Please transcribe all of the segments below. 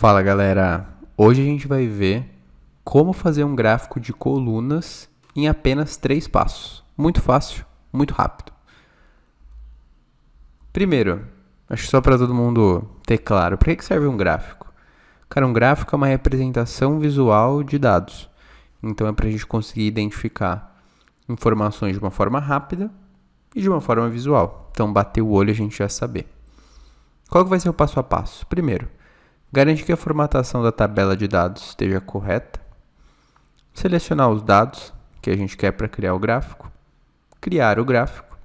Fala galera, hoje a gente vai ver como fazer um gráfico de colunas em apenas 3 passos. Muito fácil, muito rápido. Primeiro, acho que só para todo mundo ter claro, para que serve um gráfico? Cara, um gráfico é uma representação visual de dados. Então é para a gente conseguir identificar informações de uma forma rápida e de uma forma visual. Então bater o olho a gente já saber. Qual que vai ser o passo a passo? Primeiro, garante que a formatação da tabela de dados esteja correta. Selecionar os dados que a gente quer para criar o gráfico. Criar o gráfico.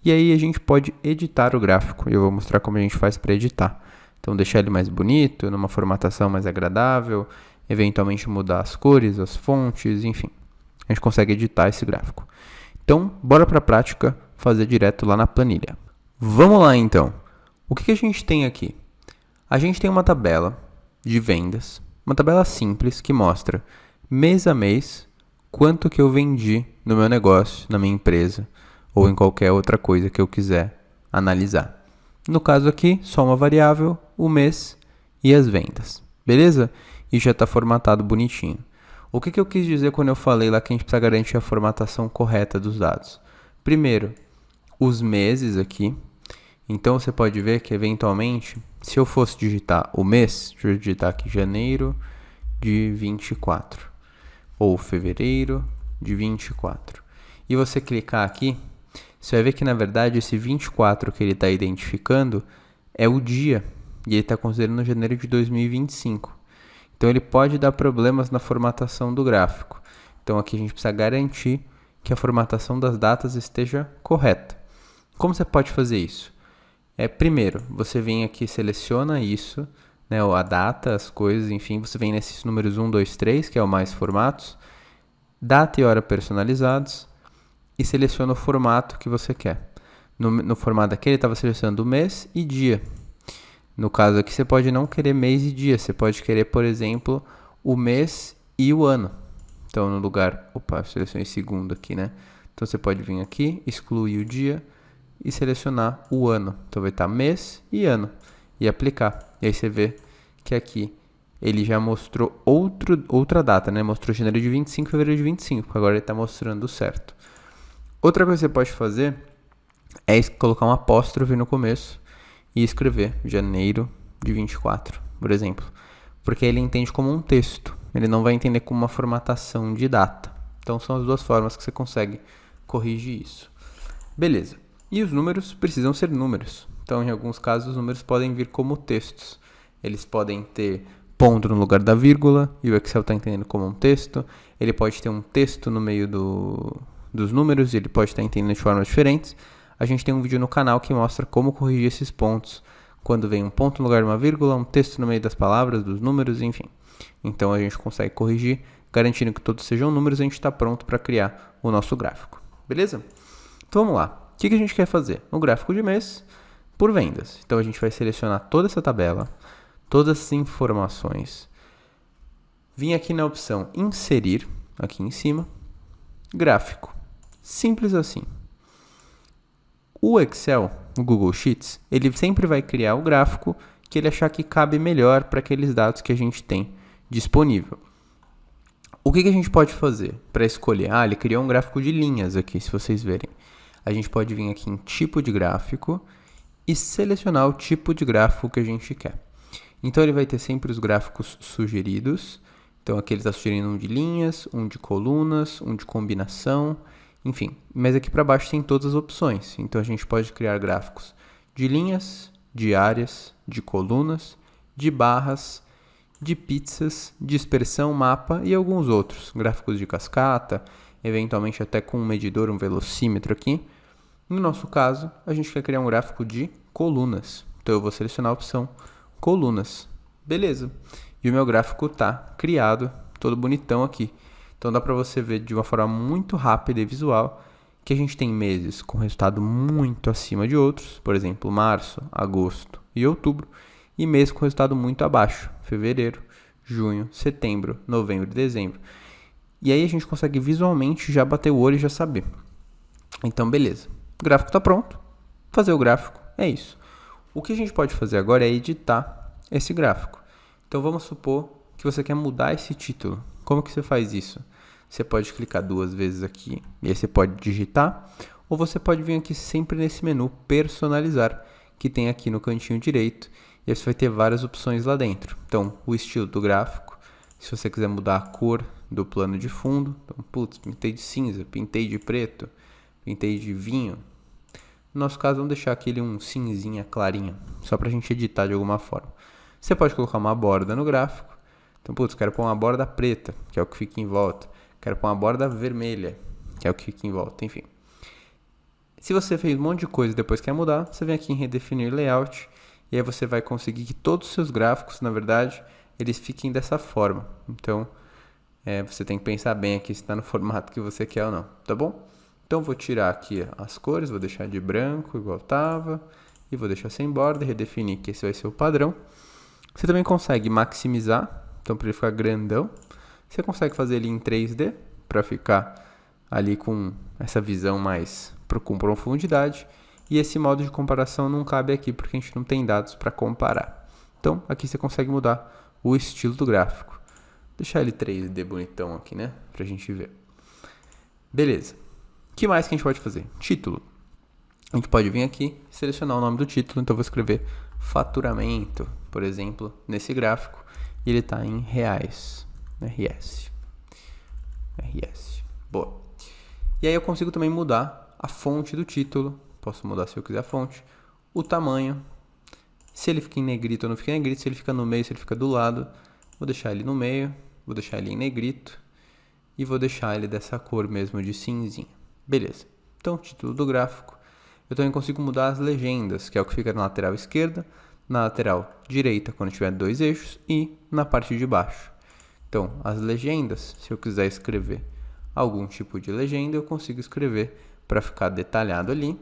E aí a gente pode editar o gráfico. E eu vou mostrar como a gente faz para editar. Então deixar ele mais bonito, numa formatação mais agradável. Eventualmente mudar as cores, as fontes, enfim. A gente consegue editar esse gráfico. Então, bora para a prática fazer direto lá na planilha. Vamos lá então. O que a gente tem aqui? A gente tem uma tabela de vendas, uma tabela simples que mostra mês a mês quanto que eu vendi no meu negócio, na minha empresa ou em qualquer outra coisa que eu quiser analisar. No caso aqui, só uma variável, o mês e as vendas, beleza? E já está formatado bonitinho. O que eu quis dizer quando eu falei lá que a gente precisa garantir a formatação correta dos dados? Primeiro, os meses aqui. Então você pode ver que eventualmente, se eu fosse digitar o mês, deixa eu digitar aqui janeiro de 24 ou fevereiro de 24. E você clicar aqui, você vai ver que na verdade esse 24 que ele está identificando é o dia e ele está considerando janeiro de 2025. Então ele pode dar problemas na formatação do gráfico. Então aqui a gente precisa garantir que a formatação das datas esteja correta. Como você pode fazer isso? Primeiro, você vem aqui, seleciona isso, né, a data, as coisas, enfim, você vem nesses números 1, 2, 3, que é o mais formatos, data e hora personalizados, e seleciona o formato que você quer. No formato aqui, ele estava selecionando mês e dia. No caso aqui, você pode não querer mês e dia, você pode querer, por exemplo, o mês e o ano. Então, no lugar, eu selecionei segundo aqui, né? Então, você pode vir aqui, excluir o dia, e selecionar o ano. Então vai estar mês e ano. E aplicar. E aí você vê que aqui ele já mostrou outra data, né? Mostrou janeiro de 25 e fevereiro de 25. Agora ele está mostrando certo. Outra coisa que você pode fazer é colocar um apóstrofe no começo e escrever janeiro de 24, por exemplo. Porque ele entende como um texto. Ele não vai entender como uma formatação de data. Então são as duas formas que você consegue corrigir isso. Beleza. E os números precisam ser números. Então, em alguns casos, os números podem vir como textos. Eles podem ter ponto no lugar da vírgula, e o Excel está entendendo como um texto. Ele pode ter um texto no meio dos números, e ele pode estar entendendo de formas diferentes. A gente tem um vídeo no canal que mostra como corrigir esses pontos. Quando vem um ponto no lugar de uma vírgula, um texto no meio das palavras, dos números, enfim. Então, a gente consegue corrigir, garantindo que todos sejam números, a gente está pronto para criar o nosso gráfico. Beleza? Então, vamos lá. O que a gente quer fazer? Um gráfico de mês por vendas. Então, a gente vai selecionar toda essa tabela, todas as informações. Vim aqui na opção inserir, aqui em cima, gráfico. Simples assim. O Excel, o Google Sheets, ele sempre vai criar o gráfico que ele achar que cabe melhor para aqueles dados que a gente tem disponível. O que a gente pode fazer para escolher? Ele criou um gráfico de linhas aqui, se vocês verem. A gente pode vir aqui em tipo de gráfico e selecionar o tipo de gráfico que a gente quer. Então ele vai ter sempre os gráficos sugeridos. Então aqui ele está sugerindo um de linhas, um de colunas, um de combinação, enfim. Mas aqui para baixo tem todas as opções. Então a gente pode criar gráficos de linhas, de áreas, de colunas, de barras, de pizzas, dispersão, mapa e alguns outros. Gráficos de cascata, eventualmente até com um medidor, um velocímetro aqui. No nosso caso, a gente quer criar um gráfico de colunas. Então eu vou selecionar a opção colunas. Beleza. E o meu gráfico está criado, todo bonitão aqui. Então dá para você ver de uma forma muito rápida e visual que a gente tem meses com resultado muito acima de outros. Por exemplo, março, agosto e outubro. E meses com resultado muito abaixo. Fevereiro, junho, setembro, novembro e dezembro. E aí a gente consegue visualmente já bater o olho e já saber. Então, beleza. O gráfico está pronto. Fazer o gráfico é isso. O que a gente pode fazer agora é editar esse gráfico. Então vamos supor que você quer mudar esse título. Como que você faz isso? Você pode clicar 2 vezes aqui e aí você pode digitar, ou você pode vir aqui sempre nesse menu personalizar, que tem aqui no cantinho direito, e aí você vai ter várias opções lá dentro. Então, o estilo do gráfico, se você quiser mudar a cor do plano de fundo, então, putz, pintei de cinza, pintei de preto, pintei de vinho. No nosso caso, vamos deixar aquele um cinzinha clarinho, só para a gente editar de alguma forma. Você pode colocar uma borda no gráfico. Então, putz, quero pôr uma borda preta, que é o que fica em volta. Quero pôr uma borda vermelha, que é o que fica em volta, enfim. Se você fez um monte de coisa e depois quer mudar, você vem aqui em redefinir layout, e aí você vai conseguir que todos os seus gráficos, na verdade, eles fiquem dessa forma. Então, você tem que pensar bem aqui se está no formato que você quer ou não, tá bom? Então, vou tirar aqui as cores, vou deixar de branco igual estava, e vou deixar sem borda, redefinir que esse vai ser o padrão. Você também consegue maximizar, então para ele ficar grandão. Você consegue fazer ele em 3D, para ficar ali com essa visão mais com profundidade. E esse modo de comparação não cabe aqui, porque a gente não tem dados para comparar. Então, aqui você consegue mudar o estilo do gráfico. Deixar ele 3D bonitão aqui, né? Pra gente ver. Beleza. O que mais que a gente pode fazer? Título. A gente pode vir aqui e selecionar o nome do título. Então, eu vou escrever faturamento, por exemplo, nesse gráfico. E ele está em reais. RS. Boa. E aí eu consigo também mudar a fonte do título. Posso mudar se eu quiser a fonte. O tamanho. Se ele fica em negrito ou não fica em negrito. Se ele fica no meio, se ele fica do lado. Vou deixar ele no meio. Vou deixar ele em negrito. E vou deixar ele dessa cor mesmo de cinzinha. Beleza. Então, título do gráfico. Eu também consigo mudar as legendas, que é o que fica na lateral esquerda, na lateral direita, quando tiver 2 eixos, e na parte de baixo. Então, as legendas, se eu quiser escrever algum tipo de legenda, eu consigo escrever para ficar detalhado ali.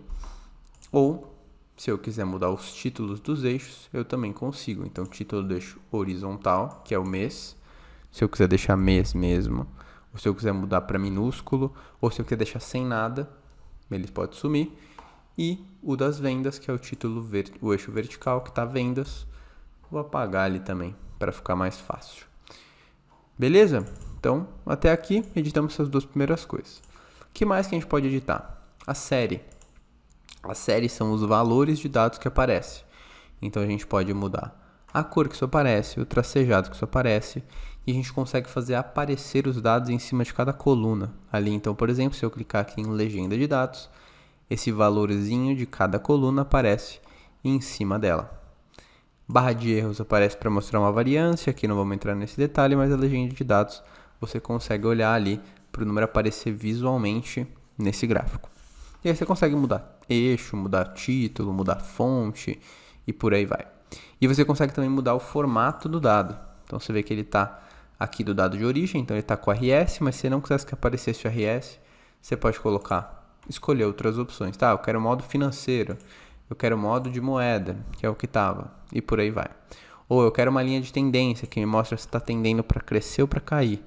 Ou, se eu quiser mudar os títulos dos eixos, eu também consigo. Então, título do eixo horizontal, que é o mês. Se eu quiser deixar mês mesmo. Ou se eu quiser mudar para minúsculo. Ou se eu quiser deixar sem nada, ele pode sumir. E o das vendas, que é o título, o eixo vertical, que está vendas. Vou apagar ali também, para ficar mais fácil. Beleza? Então, até aqui, editamos essas 2 primeiras coisas. O que mais que a gente pode editar? A série. A série são os valores de dados que aparecem. Então, a gente pode mudar a cor que isso aparece, o tracejado que isso aparece, e a gente consegue fazer aparecer os dados em cima de cada coluna. Ali, então, por exemplo, se eu clicar aqui em legenda de dados, esse valorzinho de cada coluna aparece em cima dela. Barra de erros aparece para mostrar uma variância, aqui não vamos entrar nesse detalhe, mas a legenda de dados você consegue olhar ali para o número aparecer visualmente nesse gráfico. E aí você consegue mudar eixo, mudar título, mudar fonte e por aí vai. E você consegue também mudar o formato do dado. Então você vê que ele está aqui do dado de origem, então ele está com RS, mas se não quisesse que aparecesse o RS, você pode escolher outras opções. Tá, eu quero modo financeiro. Eu quero modo de moeda, que é o que estava, e por aí vai. Ou eu quero uma linha de tendência, que me mostra se está tendendo para crescer ou para cair.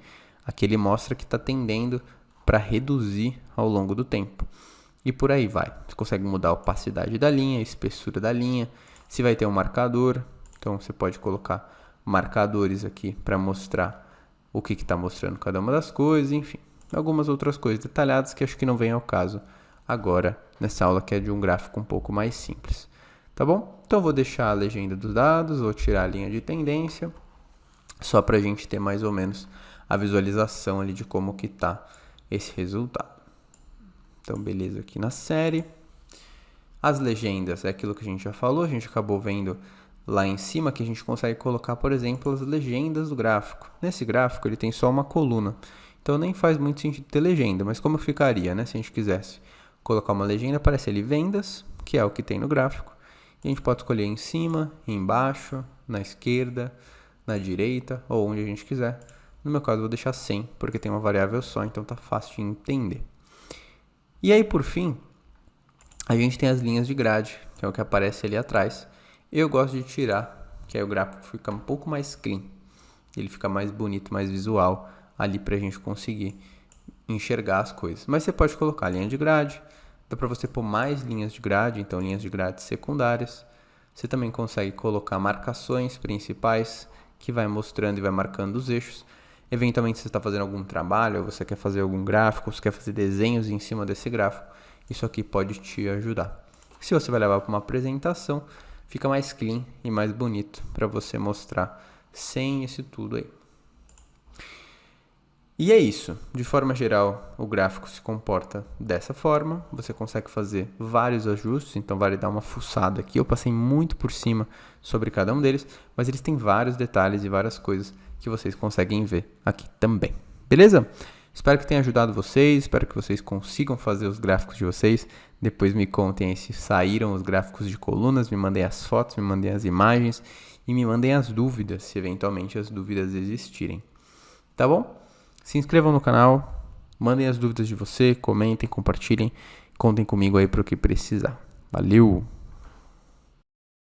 Aqui ele mostra que está tendendo para reduzir ao longo do tempo. E por aí vai. Você consegue mudar a opacidade da linha, a espessura da linha, se vai ter um marcador. Então você pode colocar marcadores aqui para mostrar o que está mostrando cada uma das coisas, enfim. Algumas outras coisas detalhadas que acho que não vem ao caso agora nessa aula, que é de um gráfico um pouco mais simples, tá bom? Então vou deixar a legenda dos dados, vou tirar a linha de tendência, só para a gente ter mais ou menos a visualização ali de como que tá esse resultado. Então beleza, aqui na série. As legendas é aquilo que a gente já falou, a gente acabou vendo lá em cima que a gente consegue colocar, por exemplo, as legendas do gráfico. Nesse gráfico ele tem só uma coluna, então nem faz muito sentido ter legenda, mas como ficaria, né, se a gente quisesse colocar uma legenda, aparece ali vendas, que é o que tem no gráfico. E a gente pode escolher em cima, embaixo, na esquerda, na direita, ou onde a gente quiser. No meu caso, eu vou deixar 100, porque tem uma variável só, então tá fácil de entender. E aí, por fim, a gente tem as linhas de grade, que é o que aparece ali atrás. Eu gosto de tirar, que aí o gráfico fica um pouco mais clean. Ele fica mais bonito, mais visual, ali pra gente conseguir enxergar as coisas. Mas você pode colocar linha de grade, dá para você pôr mais linhas de grade, então linhas de grade secundárias. Você também consegue colocar marcações principais, que vai mostrando e vai marcando os eixos. Eventualmente você está fazendo algum trabalho, ou você quer fazer algum gráfico, ou você quer fazer desenhos em cima desse gráfico, isso aqui pode te ajudar. Se você vai levar para uma apresentação, fica mais clean e mais bonito para você mostrar sem isso tudo aí. E é isso. De forma geral, o gráfico se comporta dessa forma. Você consegue fazer vários ajustes, então vale dar uma fuçada aqui. Eu passei muito por cima sobre cada um deles, mas eles têm vários detalhes e várias coisas que vocês conseguem ver aqui também. Beleza? Espero que tenha ajudado vocês, espero que vocês consigam fazer os gráficos de vocês. Depois me contem aí se saíram os gráficos de colunas, me mandem as fotos, me mandem as imagens e me mandem as dúvidas, se eventualmente as dúvidas existirem. Tá bom? Se inscrevam no canal, mandem as dúvidas de você, comentem, compartilhem, contem comigo aí para o que precisar. Valeu!